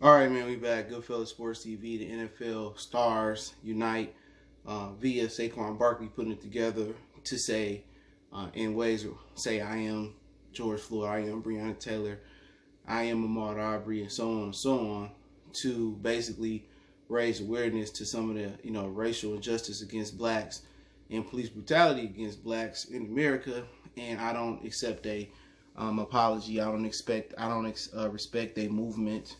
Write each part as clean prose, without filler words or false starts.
All right, man, we back. Goodfellas Sports TV, the NFL stars unite via Saquon Barkley putting it together to say, in ways, say, I am George Floyd, I am Breonna Taylor, I am Ahmaud Arbery, and so on and so on, to basically raise awareness to some of the, racial injustice against blacks and police brutality against blacks in America. And I don't accept a apology. I don't respect a movement.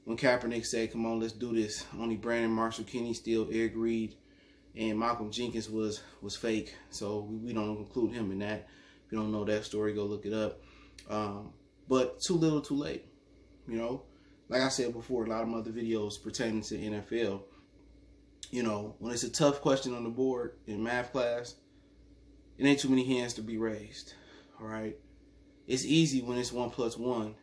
When Kaepernick said, "Come on, let's do this," only Brandon Marshall, Kenny Steele, Eric Reed, and Malcolm Jenkins was fake. So we don't include him in that. If you don't know that story, go look it up. But too little, too late. Like I said before, a lot of other videos pertaining to NFL. When it's a tough question on the board in math class, it ain't too many hands to be raised. All right, it's easy when it's 1 + 1.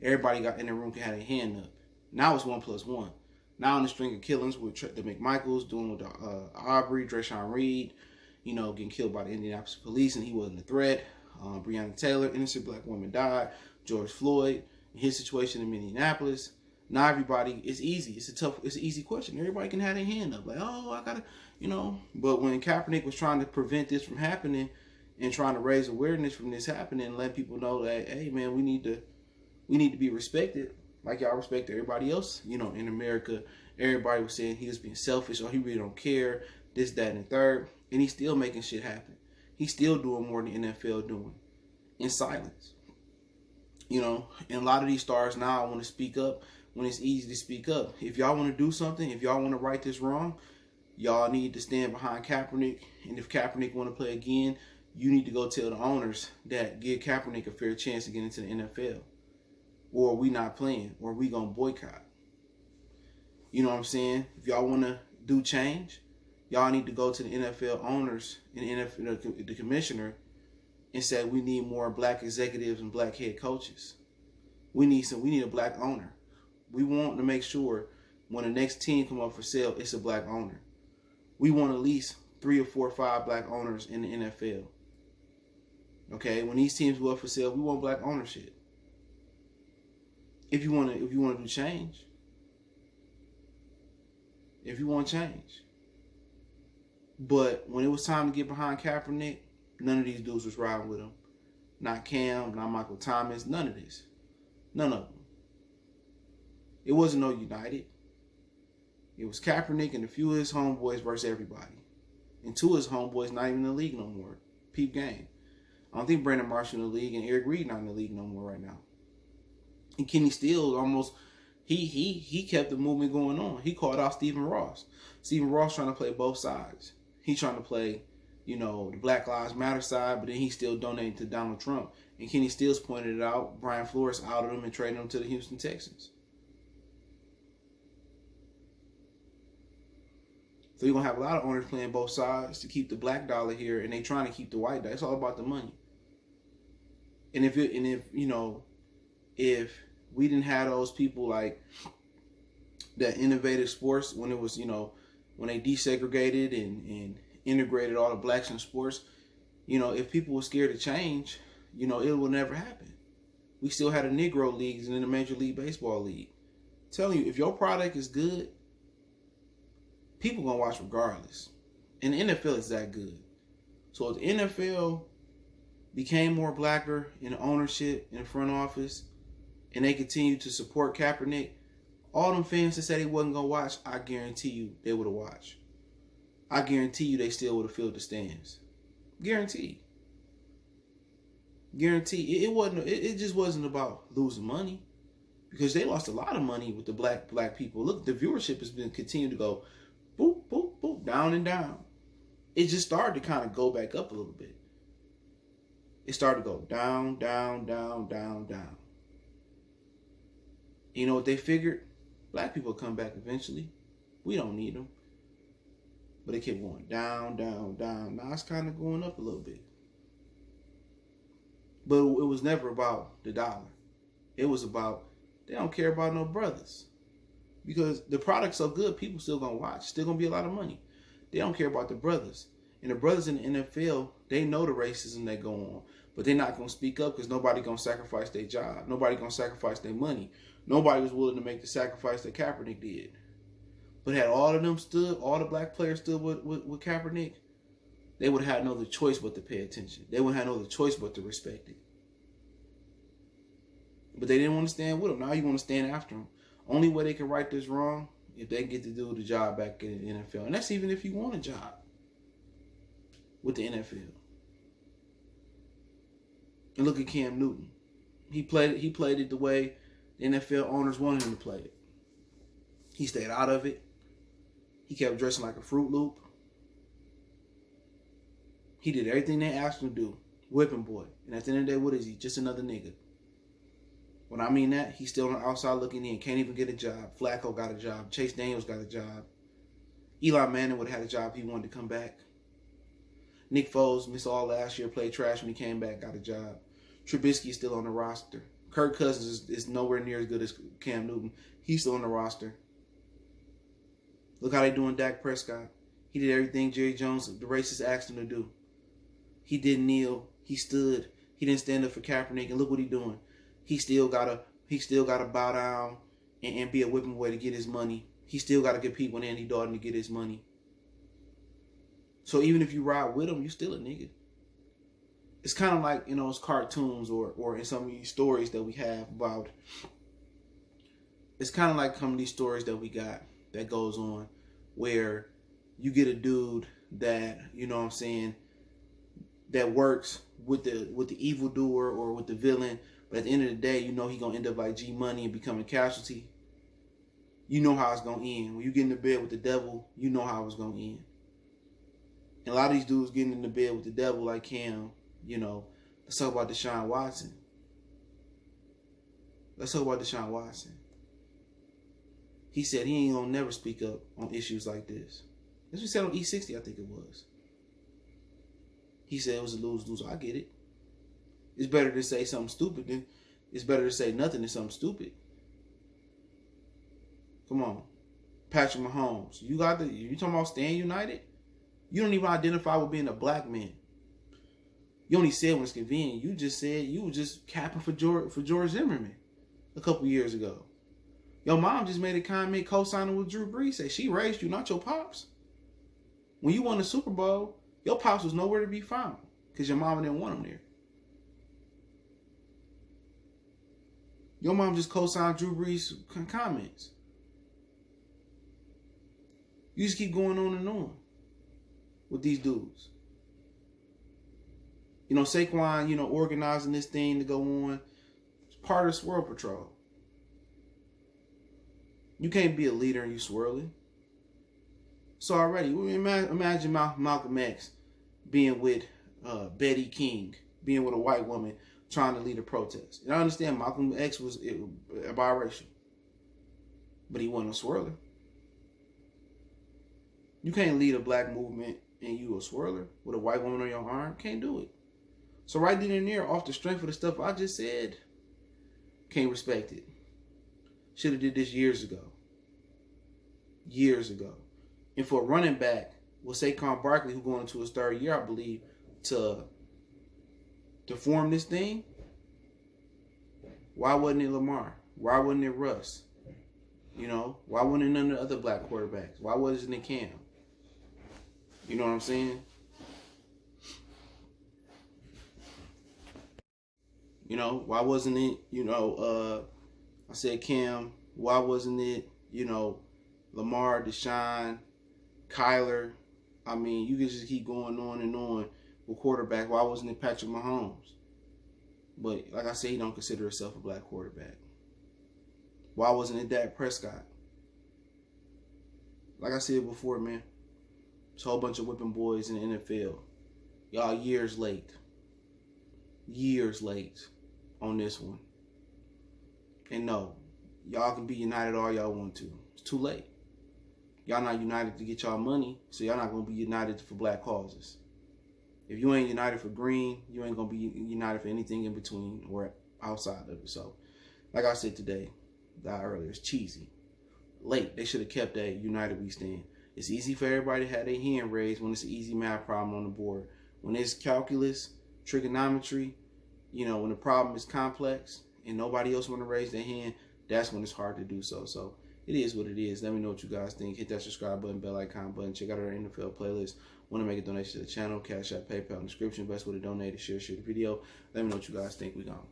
Everybody got in the room can have a hand up. Now it's 1 + 1. Now in the string of killings with the McMichaels, doing with Arbery, Dre'Shawn Reed, getting killed by the Indianapolis police and he wasn't a threat. Breonna Taylor, innocent black woman died. George Floyd, his situation in Minneapolis. Now everybody, it's easy. It's an easy question. Everybody can have their hand up. Like, oh, I gotta, But when Kaepernick was trying to prevent this from happening and trying to raise awareness from this happening and let people know that, hey man, we need to be respected. Like y'all respect everybody else, in America. Everybody was saying he was being selfish or he really don't care, this, that, and the third. And he's still making shit happen. He's still doing more than the NFL doing in silence. And a lot of these stars now want to speak up when it's easy to speak up. If y'all want to do something, if y'all want to right this wrong, y'all need to stand behind Kaepernick. And if Kaepernick want to play again, you need to go tell the owners that give Kaepernick a fair chance to get into the NFL. Or we not playing, or we gonna boycott. You know what I'm saying? If y'all wanna do change, y'all need to go to the NFL owners and the commissioner and say we need more black executives and black head coaches. We need a black owner. We want to make sure when the next team come up for sale, it's a black owner. We want at least 3 or 4 or 5 black owners in the NFL. Okay, when these teams go up for sale, we want black ownership. If you want to do change, if you want change. But when it was time to get behind Kaepernick, none of these dudes was riding with him. Not Cam, not Michael Thomas, none of this. None of them. It wasn't no United. It was Kaepernick and a few of his homeboys versus everybody. And 2 of his homeboys not even in the league no more. Peep game. I don't think Brandon Marshall in the league and Eric Reed not in the league no more right now. And Kenny Steele almost, he kept the movement going on. He called out Stephen Ross. Stephen Ross trying to play both sides. He's trying to play, the Black Lives Matter side, but then he's still donating to Donald Trump. And Kenny Steele's pointed it out. Brian Flores outed him and traded him to the Houston Texans. So you're going to have a lot of owners playing both sides to keep the black dollar here, and they trying to keep the white dollar. It's all about the money. And if we didn't have those people like that innovative sports when it was, when they desegregated and integrated all the blacks in sports, if people were scared to change, it will never happen. We still had a Negro leagues and then a Major League Baseball league. I'm telling you, if your product is good, people gonna watch regardless. And the NFL is that good. So if the NFL became more blacker in the ownership, in the front office, and they continue to support Kaepernick, all them fans that said they wasn't going to watch, I guarantee you they would have watched. I guarantee you they still would have filled the stands. Guarantee. It just wasn't about losing money, because they lost a lot of money with the black people. Look, the viewership has been continuing to go boop, boop, boop, down and down. It just started to kind of go back up a little bit. It started to go down, down, down, down, down. You know what they figured? Black people come back eventually. We don't need them. But it kept going down, down, down. Now it's kind of going up a little bit. But it was never about the dollar. It was about, they don't care about no brothers. Because the product's so good, people still going to watch. Still going to be a lot of money. They don't care about the brothers. And the brothers in the NFL, they know the racism that go on, but they're not going to speak up because nobody going to sacrifice their job. Nobody going to sacrifice their money. Nobody was willing to make the sacrifice that Kaepernick did. But had all of them stood, all the black players stood with Kaepernick, they would have had no other choice but to pay attention. They would have had no other choice but to respect it. But they didn't want to stand with him. Now you want to stand after him. Only way they can right this wrong if they get to do the job back in the NFL. And that's even if you want a job with the NFL. And look at Cam Newton. He played it the way the NFL owners wanted him to play it. He stayed out of it. He kept dressing like a Fruit Loop. He did everything they asked him to do. Whipping boy. And at the end of the day, what is he? Just another nigga. When I mean that, he's still on the outside looking in. Can't even get a job. Flacco got a job. Chase Daniels got a job. Eli Manning would have had a job if he wanted to come back. Nick Foles missed all last year, played trash when he came back, got a job. Trubisky is still on the roster. Kirk Cousins is nowhere near as good as Cam Newton. He's still on the roster. Look how they doing Dak Prescott. He did everything Jerry Jones, the racist, asked him to do. He didn't kneel. He stood. He didn't stand up for Kaepernick, and look what he's doing. He still gotta bow down and be a whipping boy to get his money. He still gotta compete with Andy Dalton to get his money. So even if you ride with him, you still a nigga. It's kind of like, it's cartoons or in some of these stories that we have about. It's kind of like some of these stories that we got that goes on where you get a dude that, that works with the evildoer or with the villain, but at the end of the day, he gonna end up like G Money and become a casualty. You know how it's gonna end. When you get in the bed with the devil, you know how it's gonna end. And a lot of these dudes getting in the bed with the devil like Cam, let's talk about Deshaun Watson. He said he ain't gonna never speak up on issues like this. That's what he said on E60, I think it was. He said it was a lose-lose. I get it. It's better to say something stupid than it's better to say nothing than something stupid. Come on. Patrick Mahomes. You talking about staying united? You don't even identify with being a black man. You only said when it's convenient. You just said you were just capping for George Zimmerman a couple years ago. Your mom just made a comment co-signing with Drew Brees. Say she raised you, not your pops. When you won the Super Bowl, your pops was nowhere to be found because your mama didn't want him there. Your mom just co-signed Drew Brees' comments. You just keep going on and on with these dudes. Saquon, organizing this thing to go on. It's part of the Swirl Patrol. You can't be a leader and you swirling. So already, imagine Malcolm X being with Betty King, being with a white woman trying to lead a protest. And I understand Malcolm X was biracial, but he wasn't a swirler. You can't lead a black movement and you a swirler with a white woman on your arm. Can't do it. So right then and there, off the strength of the stuff I just said, can't respect it. Should have did this years ago. And for a running back, with Saquon Barkley, who going into his third year, I believe, to form this thing, why wasn't it Lamar? Why wasn't it Russ? Why wasn't it none of the other black quarterbacks? Why wasn't it Cam? You know what I'm saying? Why wasn't it, I said Cam, why wasn't it, Lamar, Deshaun, Kyler? I mean, you can just keep going on and on with quarterback. Why wasn't it Patrick Mahomes? But like I said, he don't consider himself a black quarterback. Why wasn't it Dak Prescott? Like I said before, man, it's a whole bunch of whipping boys in the NFL. Y'all years late on this one. And no, y'all can be united all y'all want to. It's too late. Y'all not united to get y'all money, so y'all not going to be united for black causes. If you ain't united for green, you ain't going to be united for anything in between or outside of it. So, like I said earlier, it's cheesy. Late. They should have kept that United We Stand. It's easy for everybody to have their hand raised when it's an easy math problem on the board. When it's calculus, trigonometry, when the problem is complex and nobody else want to raise their hand, that's when it's hard to do so. So it is what it is. Let me know what you guys think. Hit that subscribe button, bell icon button. Check out our NFL playlist. Want to make a donation to the channel? Cash App, PayPal in the description. Best way to donate is share the video. Let me know what you guys think. We gone.